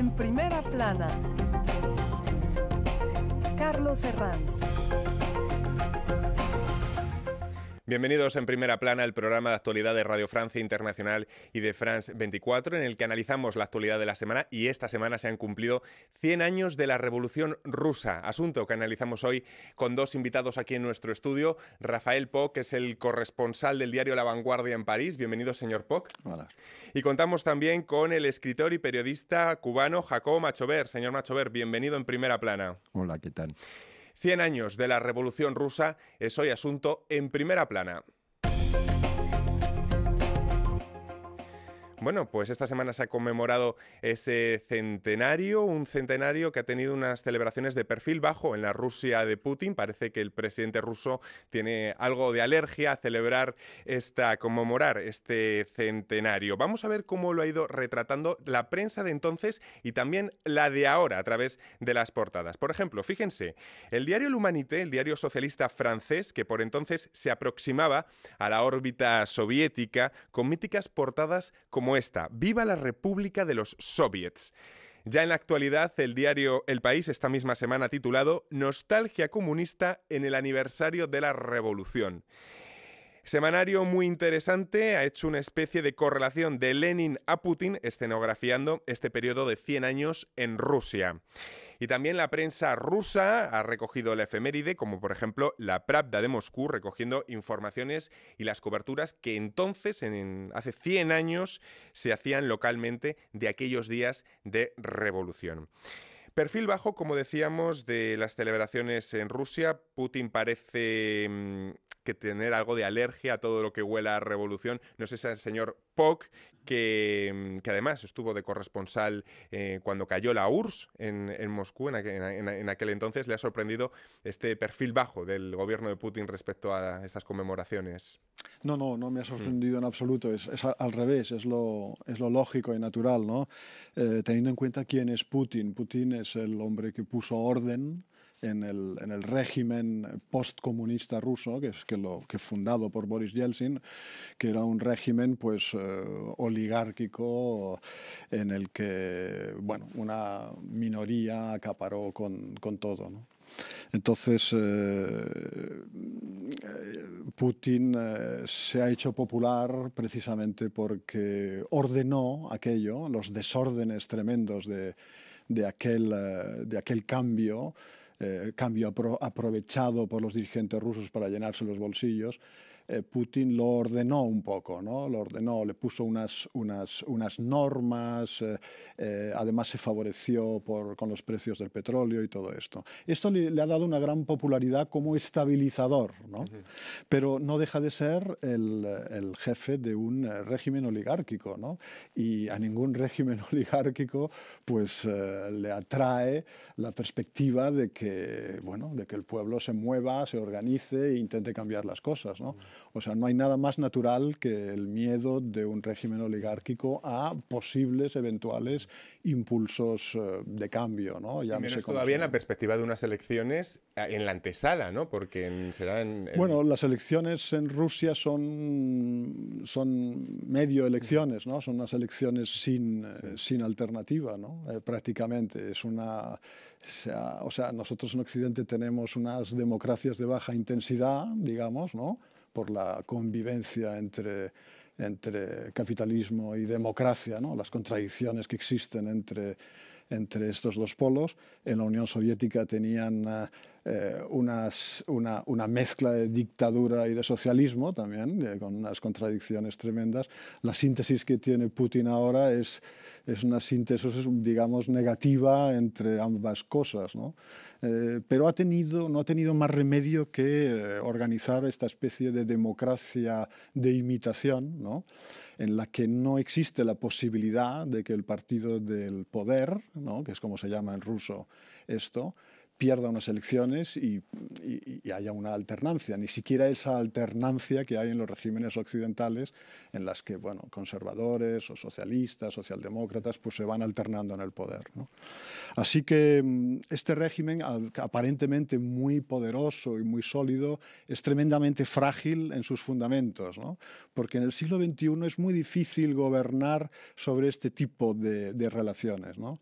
En primera plana, Carlos Herranz. Bienvenidos en Primera Plana, el programa de actualidad de Radio Francia Internacional y de France 24, en el que analizamos la actualidad de la semana, y esta semana se han cumplido 100 años de la Revolución Rusa, asunto que analizamos hoy con dos invitados aquí en nuestro estudio. Rafael Poch, que es el corresponsal del diario La Vanguardia en París. Bienvenido, señor Poch. Hola. Y contamos también con el escritor y periodista cubano Jacobo Machover. Señor Machover, bienvenido en Primera Plana. Hola, ¿qué tal? 100 años de la Revolución Rusa es hoy asunto en Primera Plana. Bueno, pues esta semana se ha conmemorado ese centenario, un centenario que ha tenido unas celebraciones de perfil bajo en la Rusia de Putin. Parece que el presidente ruso tiene algo de alergia a conmemorar este centenario. Vamos a ver cómo lo ha ido retratando la prensa de entonces y también la de ahora a través de las portadas. Por ejemplo, fíjense, el diario L'Humanité, el diario socialista francés, que por entonces se aproximaba a la órbita soviética, con míticas portadas como esta: ¡Viva la República de los Soviets! Ya en la actualidad, el diario El País esta misma semana ha titulado «Nostalgia comunista en el aniversario de la Revolución». Semanario muy interesante, ha hecho una especie de correlación de Lenin a Putin, escenografiando este periodo de 100 años en Rusia. Y también la prensa rusa ha recogido la efeméride, como por ejemplo la Pravda de Moscú, recogiendo informaciones y las coberturas que entonces, hace 100 años, se hacían localmente de aquellos días de revolución. Perfil bajo, como decíamos, de las celebraciones en Rusia. Putin parece que tener algo de alergia a todo lo que huela a revolución. No sé si el señor Poch, que además estuvo de corresponsal cuando cayó la URSS en Moscú, en aquel entonces, le ha sorprendido este perfil bajo del gobierno de Putin respecto a estas conmemoraciones. No me ha sorprendido en absoluto. Es al revés, es lo lógico y natural, ¿no? Teniendo en cuenta quién es Putin. Putin es el hombre que puso orden en el régimen postcomunista ruso, que fundado por Boris Yeltsin, que era un régimen pues oligárquico en el que una minoría acaparó con todo, ¿no? Entonces, Putin se ha hecho popular precisamente porque ordenó aquello, los desórdenes tremendos de aquel cambio aprovechado por los dirigentes rusos para llenarse los bolsillos. Putin lo ordenó un poco, ¿no? Lo ordenó, le puso unas normas, además se favoreció con los precios del petróleo y todo esto. Esto le ha dado una gran popularidad como estabilizador, ¿no? Pero no deja de ser el jefe de un régimen oligárquico, ¿no? Y a ningún régimen oligárquico pues le atrae la perspectiva de que el pueblo se mueva, se organice e intente cambiar las cosas, ¿no? O sea, no hay nada más natural que el miedo de un régimen oligárquico a posibles, eventuales impulsos de cambio, ¿no? Ya menos todavía en la perspectiva de unas elecciones en la antesala, ¿no? Porque Bueno, las elecciones en Rusia son medio elecciones, ¿no? Son unas elecciones sin alternativa, ¿no? Prácticamente. O sea, nosotros en Occidente tenemos unas democracias de baja intensidad, digamos, ¿no? Por la convivencia entre capitalismo y democracia, ¿no? Las contradicciones que existen entre estos dos polos. En la Unión Soviética tenían una mezcla de dictadura y de socialismo también, con unas contradicciones tremendas. La síntesis que tiene Putin ahora es una síntesis, digamos, negativa entre ambas cosas, ¿no? Pero no ha tenido más remedio que organizar esta especie de democracia de imitación, ¿no? En la que no existe la posibilidad de que el partido del poder, ¿no? Que es como se llama en ruso esto, pierda unas elecciones y haya una alternancia, ni siquiera esa alternancia que hay en los regímenes occidentales en las que, bueno, conservadores o socialistas, socialdemócratas, pues se van alternando en el poder, ¿no? Así que este régimen, aparentemente muy poderoso y muy sólido, es tremendamente frágil en sus fundamentos, ¿no? Porque en el siglo XXI es muy difícil gobernar sobre este tipo de relaciones, ¿no?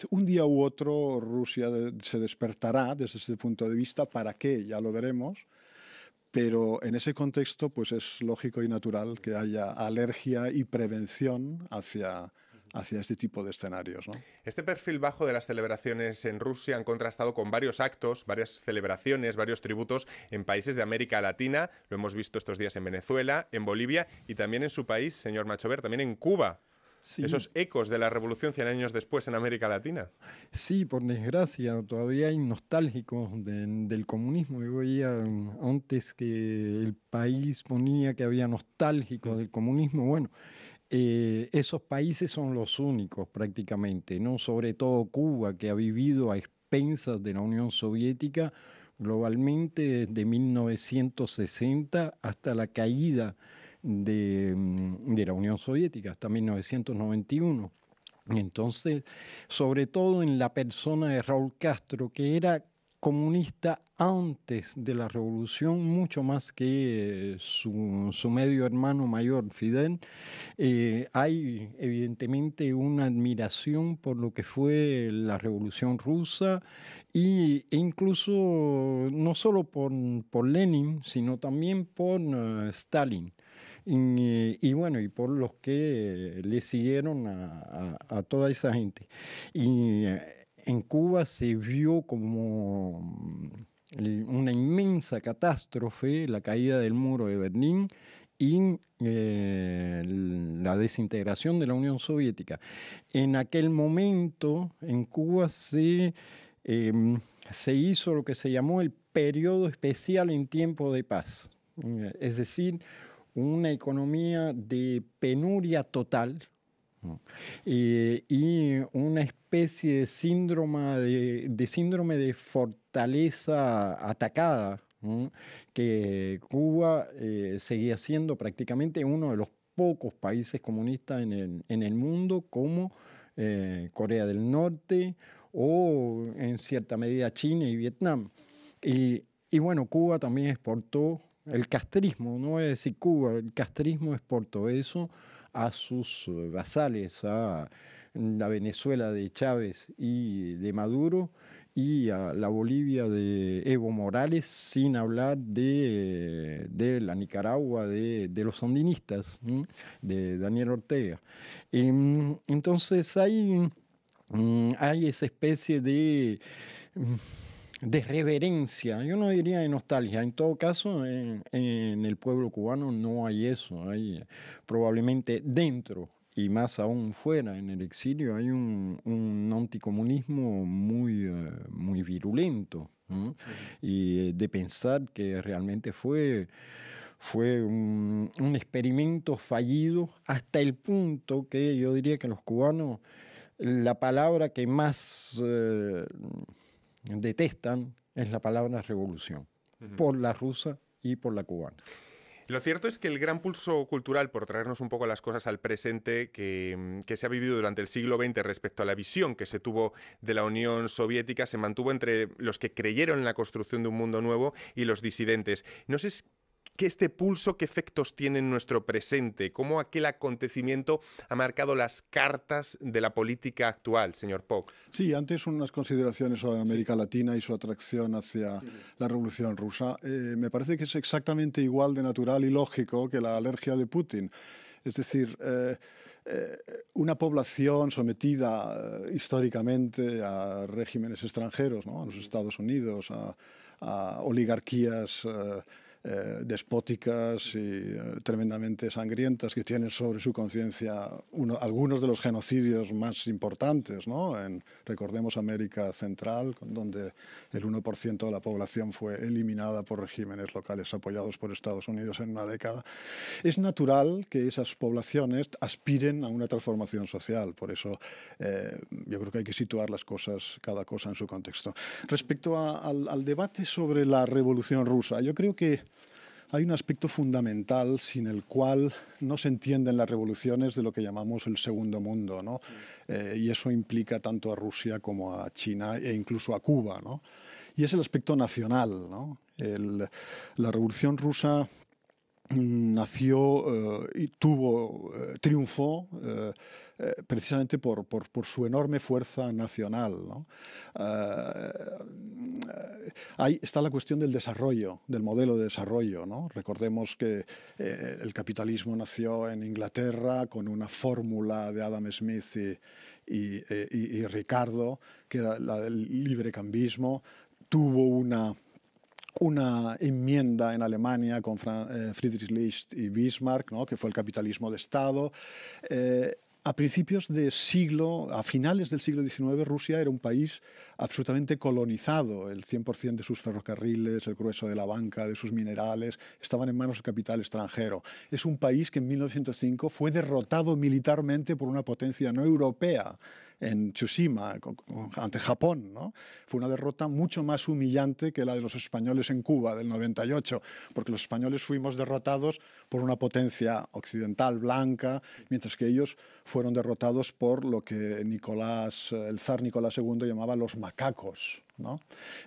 Un día u otro Rusia se despertará desde ese punto de vista. ¿Para qué? Ya lo veremos. Pero en ese contexto pues es lógico y natural que haya alergia y prevención hacia este tipo de escenarios, ¿no? Este perfil bajo de las celebraciones en Rusia han contrastado con varios actos, varias celebraciones, varios tributos en países de América Latina. Lo hemos visto estos días en Venezuela, en Bolivia y también en su país, señor Machover, también en Cuba. Sí. Esos ecos de la revolución 100 años después en América Latina. Sí, por desgracia, todavía hay nostálgicos del comunismo. Yo veía antes que el país ponía que había nostálgicos del comunismo. Bueno, esos países son los únicos prácticamente, ¿no? Sobre todo Cuba, que ha vivido a expensas de la Unión Soviética globalmente desde 1960 hasta la caída de la Unión Soviética, hasta 1991. Entonces, sobre todo en la persona de Raúl Castro, que era comunista antes de la revolución, mucho más que su medio hermano mayor, Fidel, hay evidentemente una admiración por lo que fue la Revolución Rusa e incluso no solo por Lenin, sino también por Stalin. Y bueno, y por los que le siguieron a toda esa gente. Y en Cuba se vio como una inmensa catástrofe, la caída del muro de Berlín y la desintegración de la Unión Soviética. En aquel momento, en Cuba se hizo lo que se llamó el periodo especial en tiempo de paz. Es decir, una economía de penuria total, ¿no? Y una especie de síndrome de fortaleza atacada, ¿no? Que Cuba seguía siendo prácticamente uno de los pocos países comunistas en el mundo, como Corea del Norte o en cierta medida China y Vietnam. Y bueno, Cuba también exportó el castrismo, no voy a decir Cuba, el castrismo exportó eso a sus vasales, a la Venezuela de Chávez y de Maduro y a la Bolivia de Evo Morales, sin hablar de la Nicaragua de los sandinistas, ¿sí? De Daniel Ortega. Entonces hay esa especie de reverencia, yo no diría de nostalgia. En todo caso, en el pueblo cubano no hay eso. Hay probablemente dentro y más aún fuera, en el exilio, hay un anticomunismo muy virulento, ¿no? Y de pensar que realmente fue un experimento fallido hasta el punto que yo diría que los cubanos, la palabra que más detestan es la palabra revolución, por la rusa y por la cubana. Lo cierto es que el gran pulso cultural, por traernos un poco las cosas al presente, que se ha vivido durante el siglo XX respecto a la visión que se tuvo de la Unión Soviética, se mantuvo entre los que creyeron en la construcción de un mundo nuevo y los disidentes. No sé qué este pulso, qué efectos tiene en nuestro presente, cómo aquel acontecimiento ha marcado las cartas de la política actual, señor Poch. Sí, antes unas consideraciones sobre América Latina y su atracción hacia la Revolución Rusa. Me parece que es exactamente igual de natural y lógico que la alergia de Putin. Es decir, una población sometida históricamente a regímenes extranjeros, ¿no? A los Estados Unidos, a oligarquías despóticas y tremendamente sangrientas que tienen sobre su conciencia algunos de los genocidios más importantes, ¿no? Recordemos América Central, donde el 1% de la población fue eliminada por regímenes locales apoyados por Estados Unidos en una década. Es natural que esas poblaciones aspiren a una transformación social, por eso yo creo que hay que situar las cosas, cada cosa en su contexto. Respecto al debate sobre la Revolución Rusa, yo creo que hay un aspecto fundamental sin el cual no se entienden las revoluciones de lo que llamamos el segundo mundo, ¿no? Y eso implica tanto a Rusia como a China e incluso a Cuba, ¿no? Y es el aspecto nacional, ¿no? La Revolución Rusa nació y triunfó precisamente por su enorme fuerza nacional, ¿no? Ahí está la cuestión del desarrollo, del modelo de desarrollo, ¿no? Recordemos que el capitalismo nació en Inglaterra con una fórmula de Adam Smith y Ricardo, que era la del librecambismo. Tuvo una enmienda en Alemania con Friedrich List y Bismarck, ¿no? Que fue el capitalismo de Estado. A principios de siglo, a finales del siglo XIX, Rusia era un país absolutamente colonizado. El 100% de sus ferrocarriles, el grueso de la banca, de sus minerales, estaban en manos del capital extranjero. Es un país que en 1905 fue derrotado militarmente por una potencia no europea en Tsushima, ante Japón, ¿no? Fue una derrota mucho más humillante que la de los españoles en Cuba del 98, porque los españoles fuimos derrotados por una potencia occidental blanca, mientras que ellos fueron derrotados por lo que el zar Nicolás II llamaba los macacos, ¿no?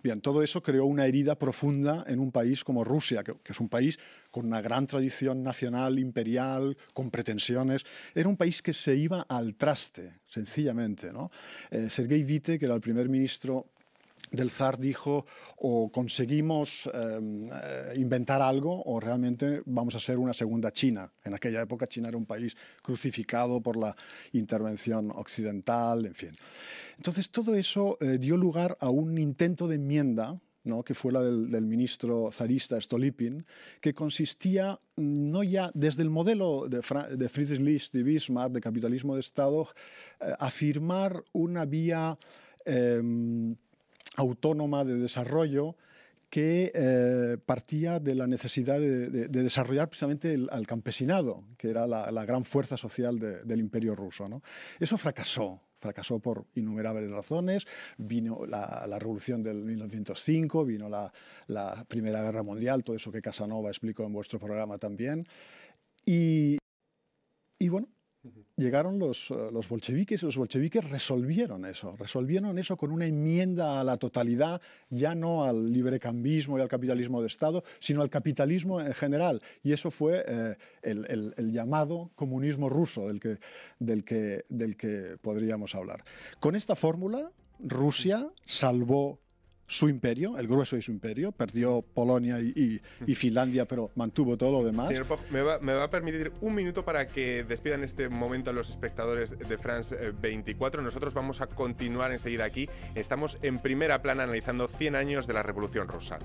Bien, todo eso creó una herida profunda en un país como Rusia, que es un país con una gran tradición nacional, imperial, con pretensiones. Era un país que se iba al traste, sencillamente, ¿no? Sergei Witte, que era el primer ministro del zar, dijo: o conseguimos inventar algo o realmente vamos a ser una segunda China. En aquella época China era un país crucificado por la intervención occidental, en fin. Entonces todo eso dio lugar a un intento de enmienda, ¿no? Que fue la del ministro zarista Stolypin, que consistía no ya desde el modelo de Friedrich List y Bismarck de capitalismo de Estado, afirmar una vía autónoma de desarrollo que partía de la necesidad de desarrollar precisamente al campesinado, que era la gran fuerza social del Imperio ruso, ¿no? Eso fracasó por innumerables razones. Vino la revolución del 1905, vino la Primera Guerra Mundial, todo eso que Casanova explicó en vuestro programa también. Y bueno, llegaron los bolcheviques y los bolcheviques resolvieron eso con una enmienda a la totalidad, ya no al librecambismo y al capitalismo de Estado, sino al capitalismo en general. Y eso fue el llamado comunismo ruso del que podríamos hablar. Con esta fórmula, Rusia salvó su imperio, el grueso de su imperio, perdió Polonia y Finlandia, pero mantuvo todo lo demás. Señor Poch, me va a permitir un minuto para que despidan este momento a los espectadores de France 24. Nosotros vamos a continuar enseguida aquí. Estamos en Primera Plana analizando 100 años de la Revolución Rusa.